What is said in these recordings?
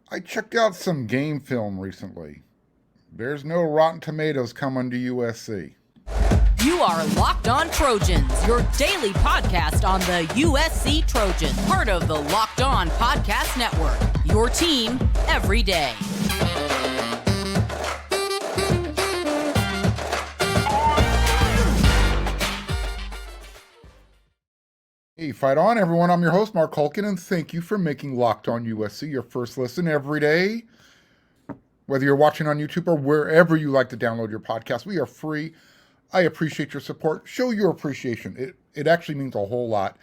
I checked out some game film recently. There's no Rotten Tomatoes coming to USC. You are Locked On Trojans, your daily podcast on the USC Trojans, part of the Locked On Podcast Network, your team every day. Hey, fight on, everyone. I'm your host, Mark Hulkin, and thank you for making Locked On USC your first listen every day. Whether you're watching on YouTube or wherever you like to download your podcast, we are free. I appreciate your support. Show your appreciation. It actually means a whole lot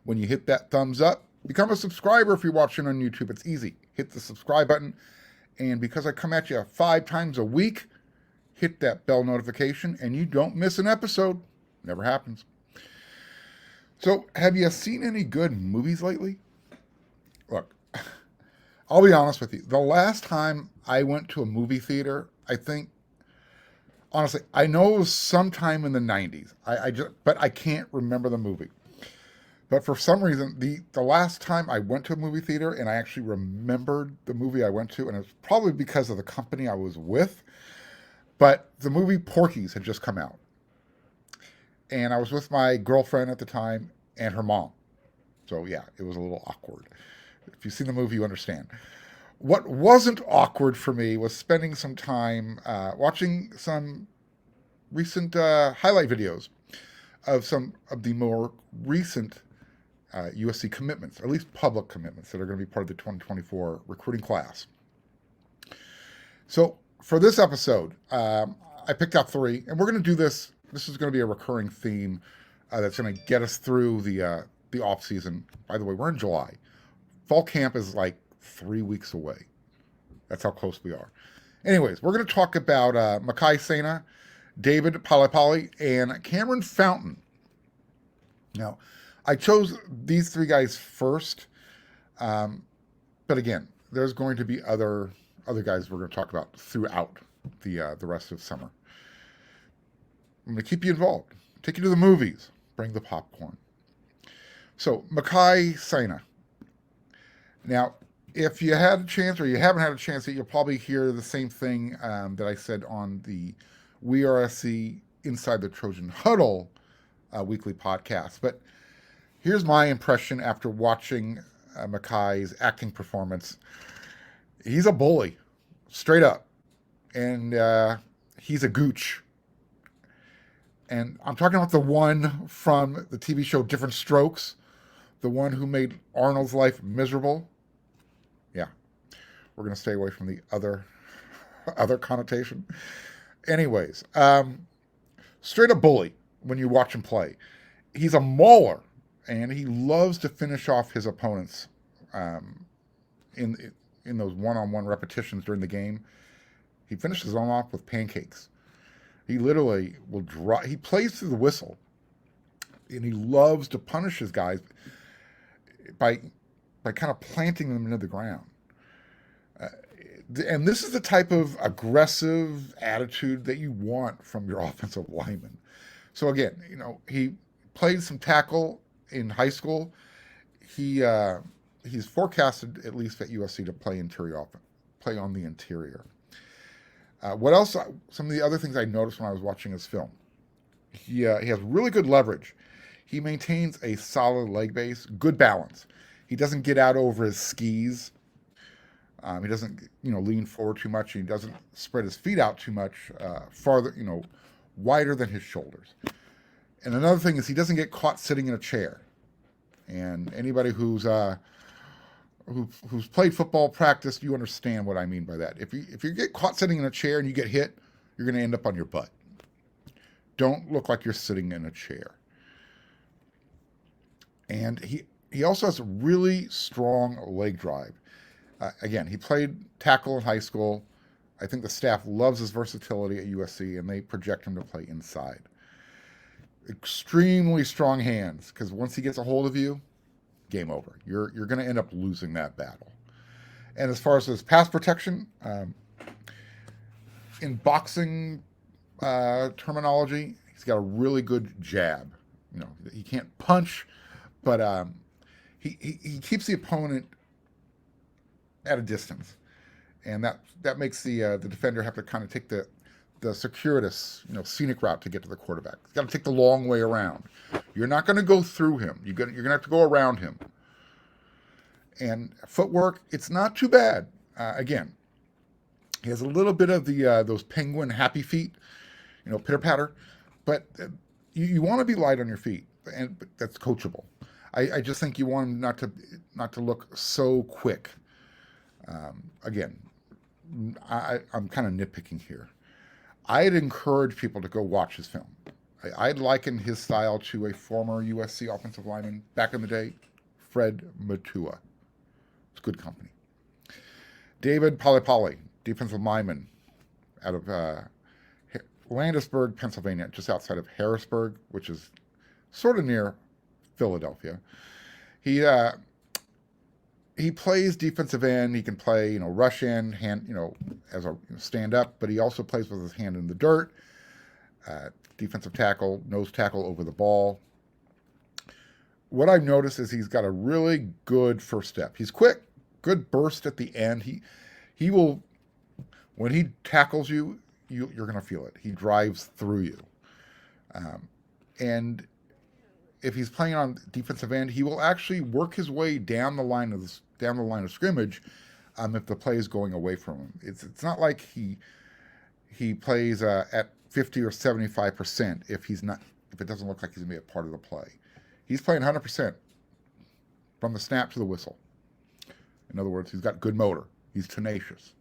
when you hit that thumbs up. Become a subscriber if you're watching on YouTube. It's easy. Hit the subscribe button. And because I come at you 5 times a week, hit that bell notification and you don't miss an episode. Never happens. So, have you seen any good movies lately? Look, I'll be honest with you. The last time I went to a movie theater, I think, honestly, I know it was sometime in the 90s. But I can't remember the movie. But for some reason, the last time I went to a movie theater and I actually remembered the movie I went to, and it's probably because of the company I was with, but the movie Porky's had just come out. And I was with my girlfriend at the time and her mom. So yeah, it was a little awkward. If you've seen the movie, you understand. What wasn't awkward for me was spending some time watching some recent highlight videos of some of the more recent USC commitments, or at least public commitments that are going to be part of the 2024 recruiting class. So for this episode, I picked out 3, and we're going to do this. This is going to be a recurring theme that's going to get us through the off season. By the way, we're in July. Fall camp is like 3 weeks away. That's how close we are. Anyways, we're going to talk about Makai Saina, Deyvid Palepale, and Kameryn Fountain. Now, I chose these 3 guys first, but again, there's going to be other guys we're going to talk about throughout the rest of summer. I'm going to keep you involved, take you to the movies, bring the popcorn. So, Makai Saina. Now, if you had a chance or you haven't had a chance, you'll probably hear the same thing that I said on the We Are SC Inside the Trojan Huddle weekly podcast. But here's my impression after watching Makai's acting performance. He's a bully, straight up. And he's a gooch. And I'm talking about the one from the TV show Different Strokes, the one who made Arnold's life miserable. Yeah, we're going to stay away from the other connotation. Anyways, straight up bully when you watch him play. He's a mauler, and he loves to finish off his opponents in those one-on-one repetitions during the game. He finishes them off with pancakes. He literally will draw. He plays through the whistle, and he loves to punish his guys by kind of planting them into the ground. And this is the type of aggressive attitude that you want from your offensive lineman. So again, he played some tackle in high school. He's forecasted, at least at USC, to play on the interior. What else? Some of the other things I noticed when I was watching his film. He has really good leverage. He maintains a solid leg base, good balance. He doesn't get out over his skis. He doesn't, lean forward too much. He doesn't spread his feet out too much, farther, wider than his shoulders. And another thing is he doesn't get caught sitting in a chair. And anybody who's played football practice, you understand what I mean by that. If you get caught sitting in a chair and you get hit, you're going to end up on your butt. Don't look like you're sitting in a chair. And he also has a really strong leg drive. Again, he played tackle in high school. I think the staff loves his versatility at USC, and they project him to play inside. Extremely strong hands, because once he gets a hold of you, game over. You're going to end up losing that battle. And as far as his pass protection, in boxing terminology, he's got a really good jab. He can't punch, but he keeps the opponent at a distance. and that makes the defender have to kind of take the circuitous, scenic route to get to the quarterback. He's got to take the long way around. You're not going to go through him. You're going to have to go around him. And footwork, it's not too bad. Again, he has a little bit of those penguin happy feet, pitter patter, but you want to be light on your feet, and that's coachable. I just think you want him not to look so quick. Again, I'm kind of nitpicking here. I'd encourage people to go watch his film. I'd liken his style to a former USC offensive lineman back in the day, Fred Matua. It's good company. Deyvid Palepale, defensive lineman out of Landisburg, Pennsylvania, just outside of Harrisburg, which is sort of near Philadelphia. He plays defensive end. He can play, rush in, hand, as a stand up, but he also plays with his hand in the dirt. Defensive tackle, nose tackle over the ball. What I've noticed is he's got a really good first step. He's quick, good burst at the end. He will, when he tackles you, you're going to feel it. He drives through you. And if he's playing on defensive end, he will actually work his way down the line of scrimmage if the play is going away from him. It's not like he plays at 50 or 75% if it doesn't look like he's going to be a part of the play. He's playing 100% from the snap to the whistle. In other words, he's got good motor. He's tenacious.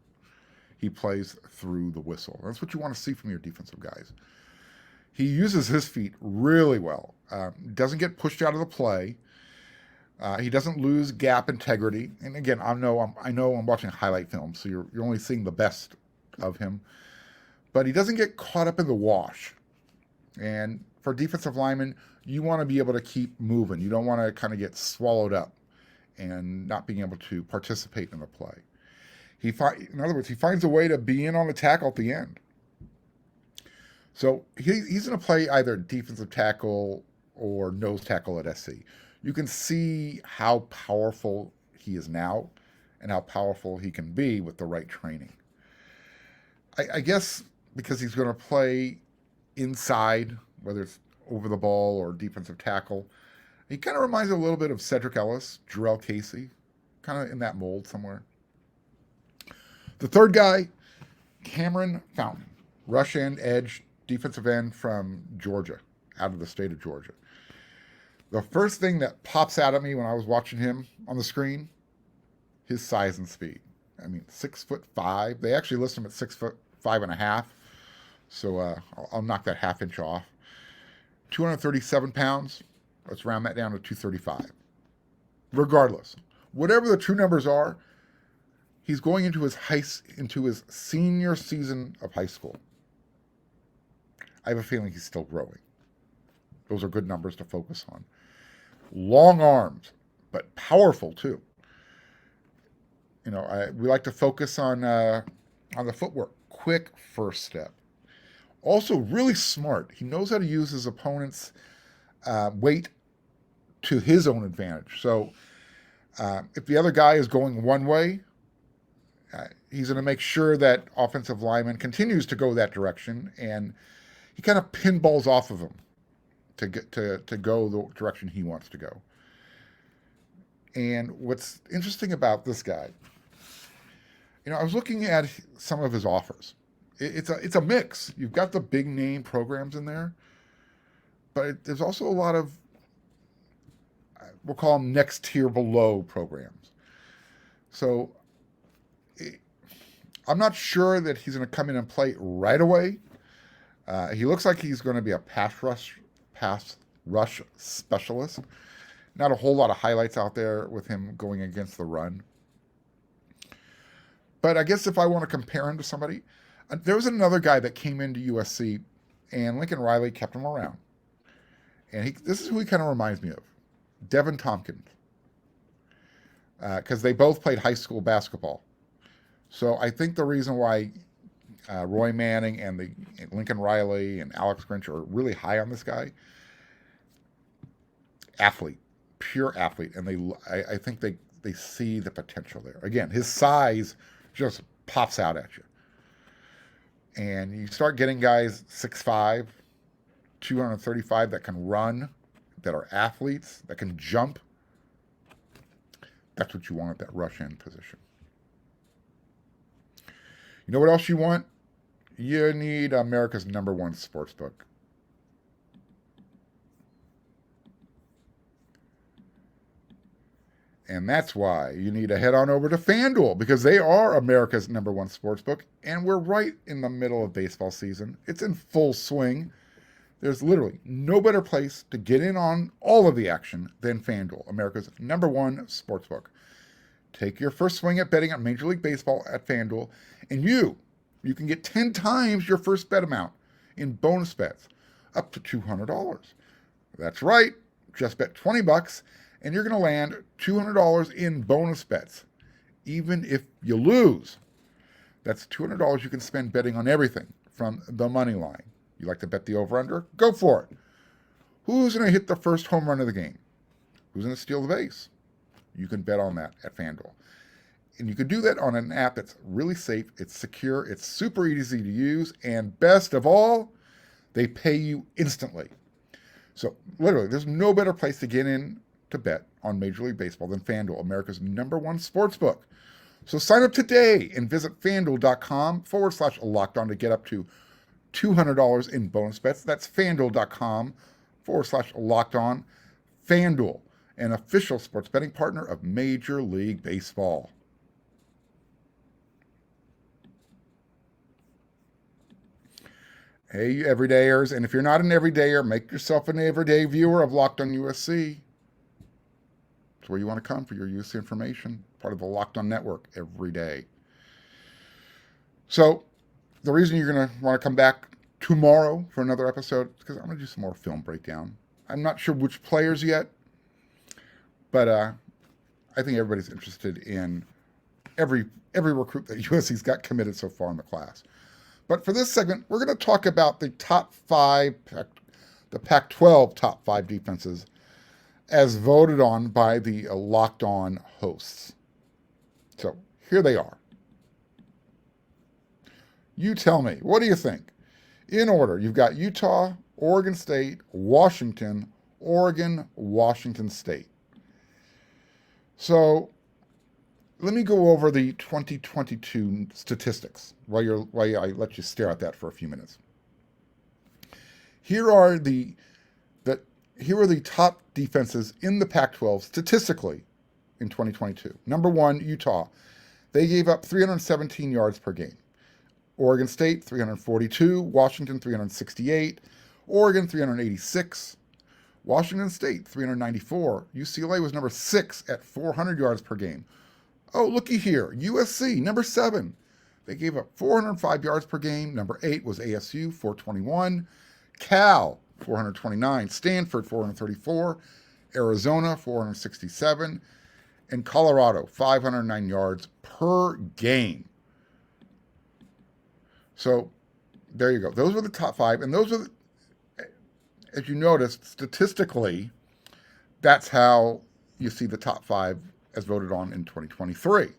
He plays through the whistle. That's what you want to see from your defensive guys. He uses his feet really well. Doesn't get pushed out of the play. He doesn't lose gap integrity. And again, I know I'm watching highlight film, so you're only seeing the best of him. But he doesn't get caught up in the wash. And for defensive linemen, you want to be able to keep moving. You don't want to kind of get swallowed up and not being able to participate in the play. In other words, he finds a way to be in on the tackle at the end. So he's going to play either defensive tackle or nose tackle at SC. You can see how powerful he is now and how powerful he can be with the right training. I guess because he's going to play inside, whether it's over the ball or defensive tackle, he kind of reminds me a little bit of Cedric Ellis, Jarrell Casey, kind of in that mold somewhere. The third guy, Kameryn Fountain, rush end, edge, defensive end from Georgia, out of the state of Georgia. The first thing that pops out at me when I was watching him on the screen, his size and speed. 6'5". They actually list him at 6'5.5". So I'll knock that half inch off. 237 pounds. Let's round that down to 235. Regardless, whatever the true numbers are, he's going into his senior season of high school. I have a feeling he's still growing. Those are good numbers to focus on. Long arms, but powerful too. We like to focus on the footwork. Quick first step. Also really smart. He knows how to use his opponent's weight to his own advantage. So if the other guy is going one way, he's going to make sure that offensive lineman continues to go that direction, and he kind of pinballs off of him to go the direction he wants to go. And what's interesting about this guy, I was looking at some of his offers. It's a mix. You've got the big name programs in there, but there's also a lot of, we'll call them next tier below programs. So I'm not sure that he's going to come in and play right away. He looks like he's going to be a pass rush specialist. Not a whole lot of highlights out there with him going against the run. But I guess if I want to compare him to somebody, there was another guy that came into USC, and Lincoln Riley kept him around. And this is who he kind of reminds me of, Devin Tompkins, because they both played high school basketball. So I think the reason why Roy Manning and Lincoln Riley and Alex Grinch are really high on this guy, athlete, pure athlete, and I think they see the potential there. Again, his size just pops out at you. And you start getting guys 6'5", 235 that can run, that are athletes, that can jump. That's what you want at that rush end position. You know what else you want? You need America's #1 sportsbook. And that's why you need to head on over to FanDuel, because they are America's #1 sportsbook, and we're right in the middle of baseball season. It's in full swing. There's literally no better place to get in on all of the action than FanDuel, America's #1 sportsbook. Take your first swing at betting on Major League Baseball at FanDuel, and you can get 10 times your first bet amount in bonus bets, up to $200. That's right, just bet $20, and you're going to land $200 in bonus bets, even if you lose. That's $200 you can spend betting on everything from the money line. You like to bet the over-under? Go for it. Who's going to hit the first home run of the game? Who's going to steal the base? You can bet on that at FanDuel. And you can do that on an app that's really safe, it's secure, it's super easy to use, and best of all, they pay you instantly. So literally, there's no better place to get in to bet on Major League Baseball than FanDuel, America's #1 sportsbook. So sign up today and visit FanDuel.com/LockedOn to get up to $200 in bonus bets. That's FanDuel.com/LockedOn. FanDuel, an official sports betting partner of Major League Baseball. Hey, you everydayers, and if you're not an everydayer, make yourself an everyday viewer of Locked On USC. It's where you want to come for your USC information, part of the Locked On Network every day. So, the reason you're going to want to come back tomorrow for another episode is because I'm going to do some more film breakdown. I'm not sure which players yet, but I think everybody's interested in every recruit that USC's got committed so far in the class. But for this segment, we're going to talk about the top 5, the Pac-12 top 5 defenses as voted on by the Locked On hosts. So here they are. You tell me, what do you think? In order, you've got Utah, Oregon State, Washington, Oregon, Washington State. So let me go over the 2022 statistics while I let you stare at that for a few minutes. Here are the top defenses in the Pac-12 statistically in 2022. Number 1, Utah. They gave up 317 yards per game. Oregon State, 342. Washington, 368. Oregon, 386. Washington State, 394. UCLA was number 6 at 400 yards per game. Oh, looky here. USC, number 7. They gave up 405 yards per game. Number 8 was ASU, 421. Cal, 429. Stanford, 434. Arizona, 467. And Colorado, 509 yards per game. So there you go. Those were the top 5. And those were, as you noticed, statistically, that's how you see the top 5 as voted on in 2023.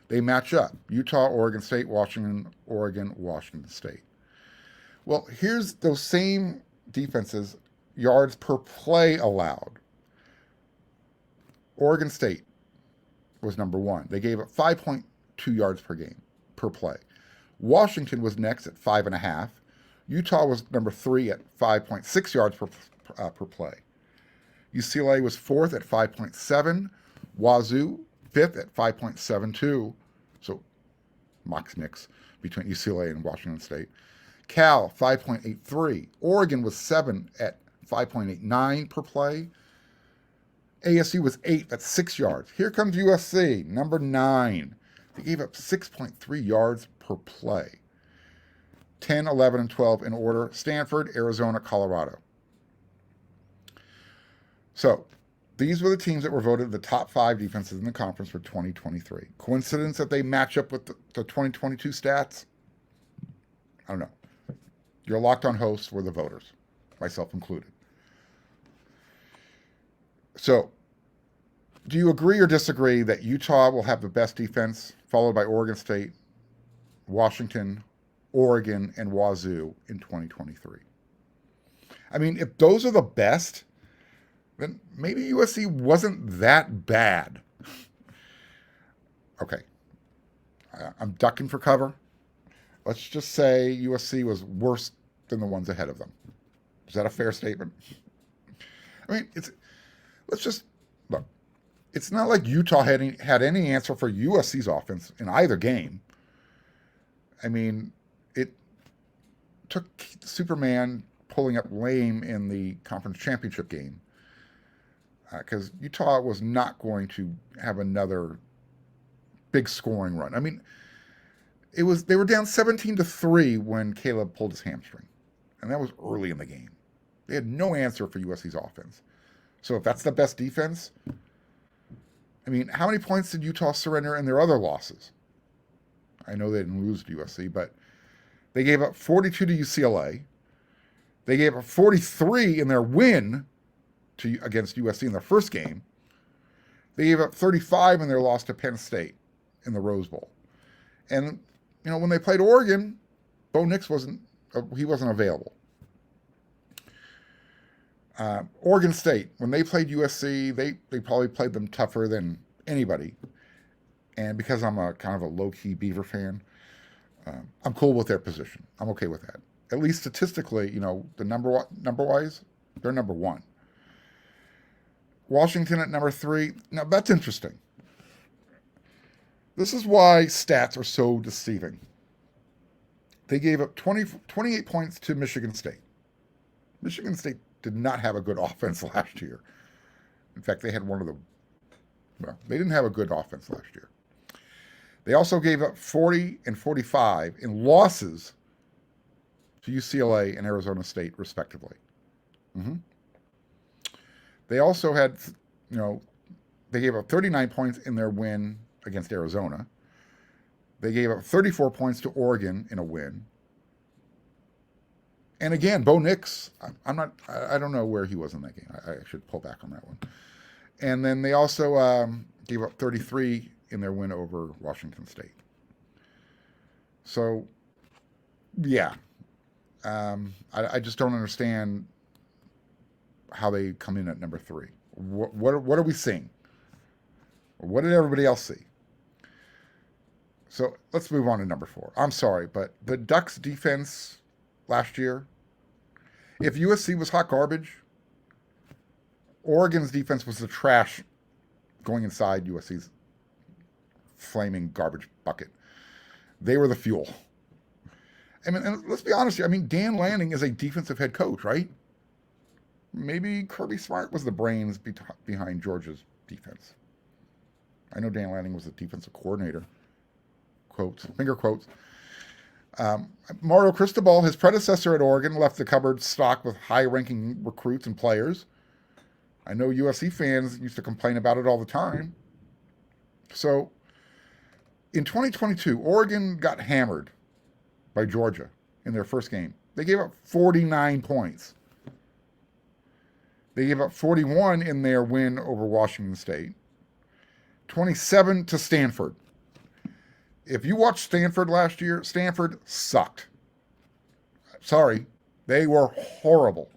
They match up. Utah, Oregon State, Washington, Oregon, Washington State. Well, here's those same defenses, yards per play allowed. Oregon State was number 1. They gave up 5.2 yards per game, per play. Washington was next at 5.5. Utah was number 3 at 5.6 yards per play. UCLA was 4th at 5.7. Wazoo, 5th at 5.72. So, Mox mix between UCLA and Washington State. Cal, 5.83. Oregon was 7 at 5.89 per play. ASU was 8th at 6 yards. Here comes USC, number 9. They gave up 6.3 yards per play. 10, 11, and 12 in order. Stanford, Arizona, Colorado. So, these were the teams that were voted the top 5 defenses in the conference for 2023. Coincidence that they match up with the 2022 stats? I don't know. Your Locked On hosts were the voters, myself included. So, do you agree or disagree that Utah will have the best defense, followed by Oregon State, Washington, Oregon, and Wazoo in 2023. I mean, if those are the best, then maybe USC wasn't that bad. Okay, I'm ducking for cover. Let's just say USC was worse than the ones ahead of them. Is that a fair statement? I mean, let's just look. It's not like Utah had any answer for USC's offense in either game. I mean, it took Superman pulling up lame in the conference championship game because Utah was not going to have another big scoring run. I mean, they were down 17-3 when Caleb pulled his hamstring, and that was early in the game. They had no answer for USC's offense. So if that's the best defense, I mean, how many points did Utah surrender in their other losses? I know they didn't lose to USC, but they gave up 42 to UCLA. They gave up 43 in their win against USC in their first game. They gave up 35 in their loss to Penn State in the Rose Bowl. And, you know, when they played Oregon, Bo Nix wasn't available. Oregon State, when they played USC, they probably played them tougher than anybody. And because I'm a kind of a low-key Beaver fan, I'm cool with their position. I'm okay with that. At least statistically, you know, the number-wise, they're number one. Washington at number 3. Now, that's interesting. This is why stats are so deceiving. They gave up 28 points to Michigan State. Michigan State did not have a good offense last year. In fact, they had they didn't have a good offense last year. They also gave up 40 and 45 in losses to UCLA and Arizona State, respectively. They also had, you know, they gave up 39 points in their win against Arizona. They gave up 34 points to Oregon in a win. And again, Bo Nix, I don't know where he was in that game. I should pull back on that one. And then they also gave up 33 in their win over Washington State. So, yeah. I just don't understand how they come in at number 3. What are we seeing? What did everybody else see? So let's move on to number 4. I'm sorry, but the Ducks defense last year, if USC was hot garbage, Oregon's defense was the trash going inside USC's flaming garbage bucket. They were the fuel. I mean, and let's be honest here. I mean, Dan Lanning is a defensive head coach, right? Maybe Kirby Smart was the brains behind Georgia's defense. I know Dan Lanning was the defensive coordinator. Quotes, finger quotes. Mario Cristobal, his predecessor at Oregon, left the cupboard stocked with high-ranking recruits and players. I know USC fans used to complain about it all the time. So, in 2022, Oregon got hammered by Georgia in their first game. They gave up 49 points. They gave up 41 in their win over Washington State. 27 to Stanford. If you watched Stanford last year, Stanford sucked. Sorry, they were horrible.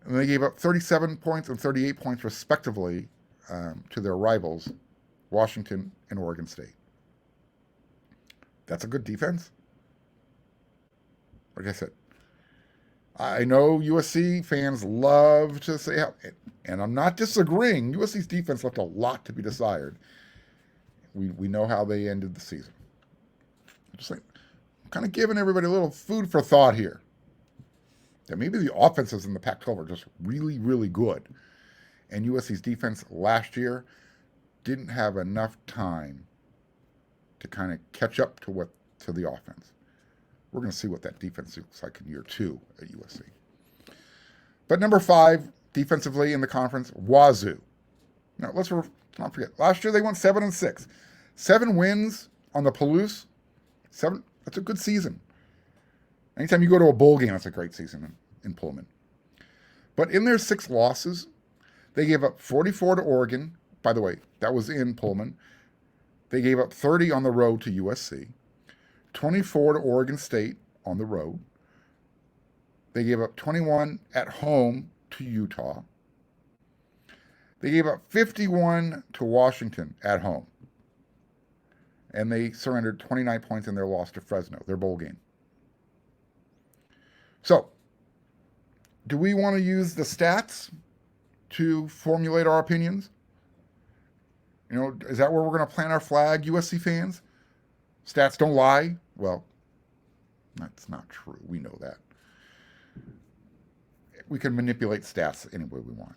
And they gave up 37 points and 38 points respectively to their rivals, Washington and Oregon State. That's a good defense. Like I said, I know USC fans love to say, and I'm not disagreeing, USC's defense left a lot to be desired. We know how they ended the season. I'm kind of giving everybody a little food for thought here. That maybe the offenses in the Pac-12 are just really, really good. And USC's defense last year didn't have enough time to kind of catch up to the offense. We're going to see what that defense looks like in year 2 at USC. But number 5, defensively in the conference, Wazoo. Now, let's not forget, last year they went 7-6. 7 wins on the Palouse. 7, that's a good season. Anytime you go to a bowl game, that's a great season in Pullman. But in their 6 losses, they gave up 44 to Oregon. By the way, that was in Pullman. They gave up 30 on the road to USC, 24 to Oregon State on the road. They gave up 21 at home to Utah. They gave up 51 to Washington at home. And they surrendered 29 points in their loss to Fresno, their bowl game. So, do we want to use the stats to formulate our opinions? Is that where we're going to plant our flag, USC fans? Stats don't lie? Well, that's not true. We know that. We can manipulate stats any way we want.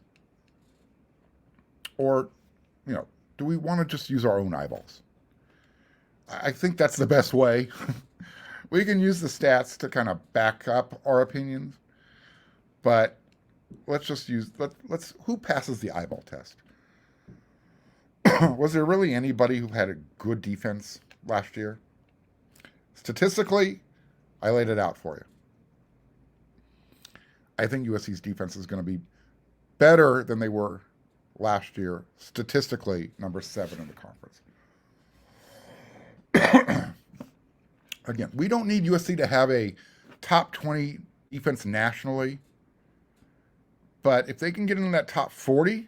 Or, do we want to just use our own eyeballs? I think that's the best way. We can use the stats to kind of back up our opinions, but let's who passes the eyeball test? Was there really anybody who had a good defense last year? Statistically, I laid it out for you. I think USC's defense is going to be better than they were last year, statistically number 7 in the conference. Again, we don't need USC to have a top 20 defense nationally, but if they can get into that top 40,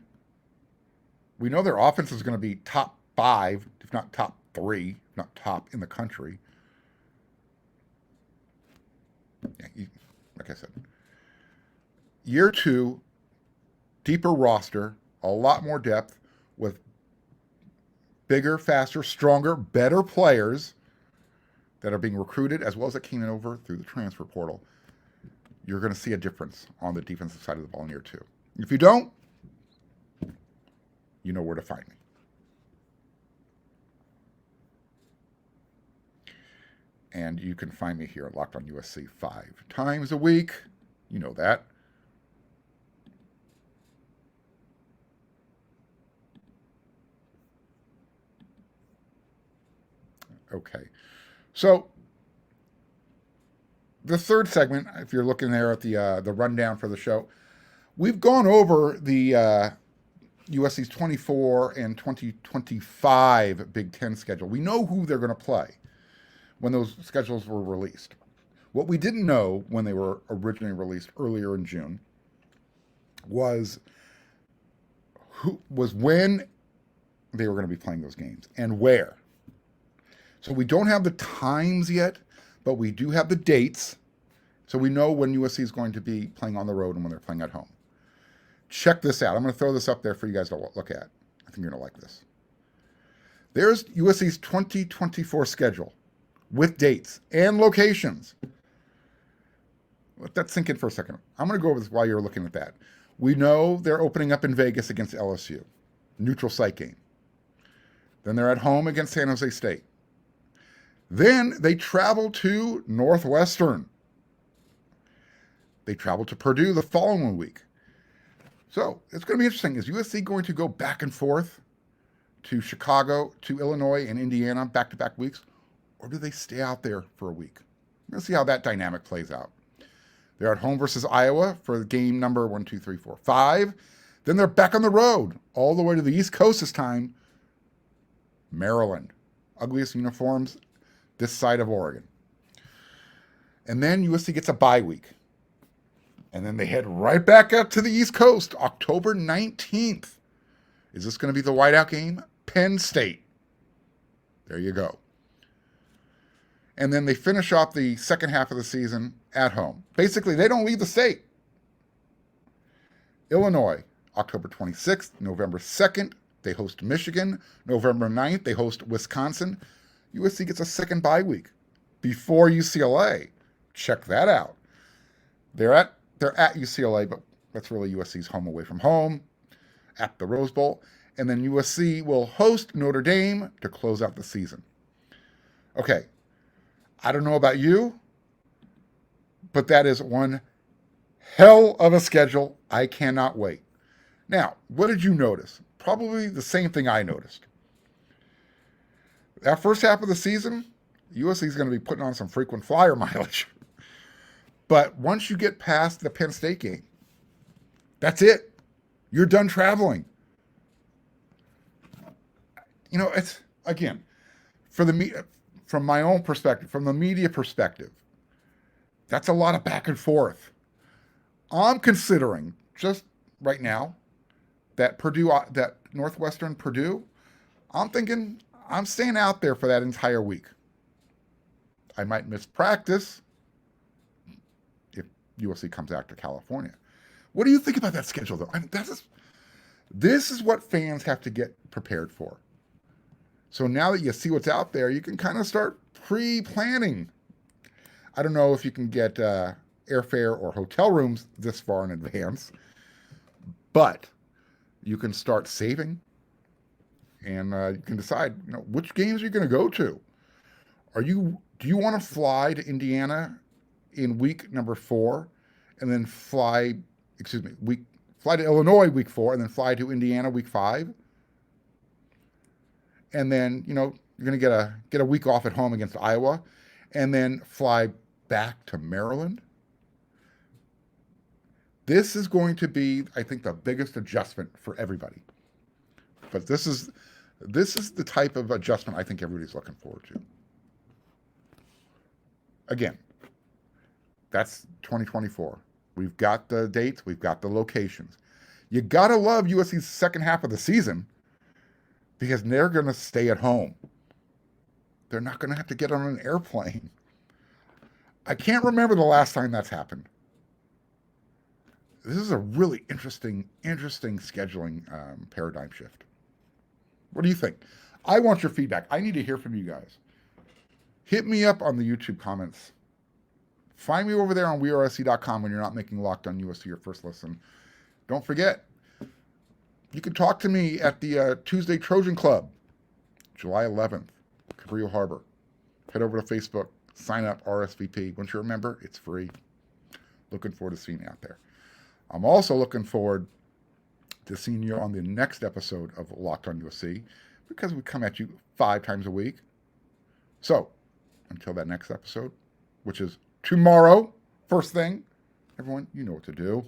we know their offense is going to be top 5, if not top 3, if not top in the country. Yeah, like I said, year 2, deeper roster, a lot more depth with bigger, faster, stronger, better players that are being recruited as well as that came in over through the transfer portal. You're going to see a difference on the defensive side of the ball in year 2. If you don't, you know where to find me. And you can find me here at Locked On USC 5 times a week. You know that. Okay. So the third segment, if you're looking there at the rundown for the show, we've gone over the USC's 24 and 2025 Big Ten schedule. We know who they're going to play when those schedules were released. What we didn't know when they were originally released earlier in June was when they were going to be playing those games and where. So we don't have the times yet, but we do have the dates. So we know when USC is going to be playing on the road and when they're playing at home. Check this out. I'm going to throw this up there for you guys to look at. I think you're going to like this. There's USC's 2024 schedule with dates and locations. Let that sink in for a second. I'm going to go over this while you're looking at that. We know they're opening up in Vegas against LSU. Neutral site game. Then they're at home against San Jose State. Then they travel to Northwestern. They travel to Purdue the following week. So it's going to be interesting. Is USC going to go back and forth to Chicago, to Illinois, and Indiana back-to-back weeks? Or do they stay out there for a week? We're going to see how that dynamic plays out. They're at home versus Iowa for game number 1, 2, 3, 4, 5. Then they're back on the road all the way to the East Coast this time. Maryland. Ugliest uniforms this side of Oregon. And then USC gets a bye week. And then they head right back up to the East Coast, October 19th. Is this going to be the whiteout game? Penn State. There you go. And then they finish off the second half of the season at home. Basically, they don't leave the state. Illinois, October 26th, November 2nd, they host Michigan. November 9th, they host Wisconsin. USC gets a second bye week before UCLA. Check that out. They're at UCLA, but that's really USC's home away from home at the Rose Bowl. And then USC will host Notre Dame to close out the season. Okay, I don't know about you, but that is one hell of a schedule. I cannot wait. Now, what did you notice? Probably the same thing I noticed. That first half of the season, USC is going to be putting on some frequent flyer mileage. But once you get past the Penn State game, that's it. You're done traveling. It's, again, from my own perspective, from the media perspective, that's a lot of back and forth. I'm considering just right now that Northwestern Purdue, I'm thinking I'm staying out there for that entire week. I might miss practice if USC comes out to California. What do you think about that schedule, though? I mean, this is what fans have to get prepared for. So now that you see what's out there, you can kind of start pre-planning. I don't know if you can get airfare or hotel rooms this far in advance, but you can start saving, and you can decide, which games you're going to go to. Do you want to fly to Indiana in week number 4, and then fly to Illinois week 4, and then fly to Indiana week 5? And then, you're going to get a week off at home against Iowa, and then fly back to Maryland. This is going to be, I think, the biggest adjustment for everybody. But this is the type of adjustment I think everybody's looking forward to. Again, that's 2024. We've got the dates, we've got the locations. You gotta love USC's second half of the season, because they're going to stay at home. They're not going to have to get on an airplane. I can't remember the last time that's happened. This is a really interesting scheduling paradigm shift. What do you think? I want your feedback. I need to hear from you guys. Hit me up on the YouTube comments. Find me over there on weareusc.com when you're not making Locked On USC your first listen. Don't forget, you can talk to me at the Tuesday Trojan Club, July 11th, Cabrillo Harbor. Head over to Facebook, sign up, RSVP. Once you're a member, it's free. Looking forward to seeing you out there. I'm also looking forward to seeing you on the next episode of Locked On USC, because we come at you 5 times a week. So, until that next episode, which is tomorrow, first thing, everyone, you know what to do.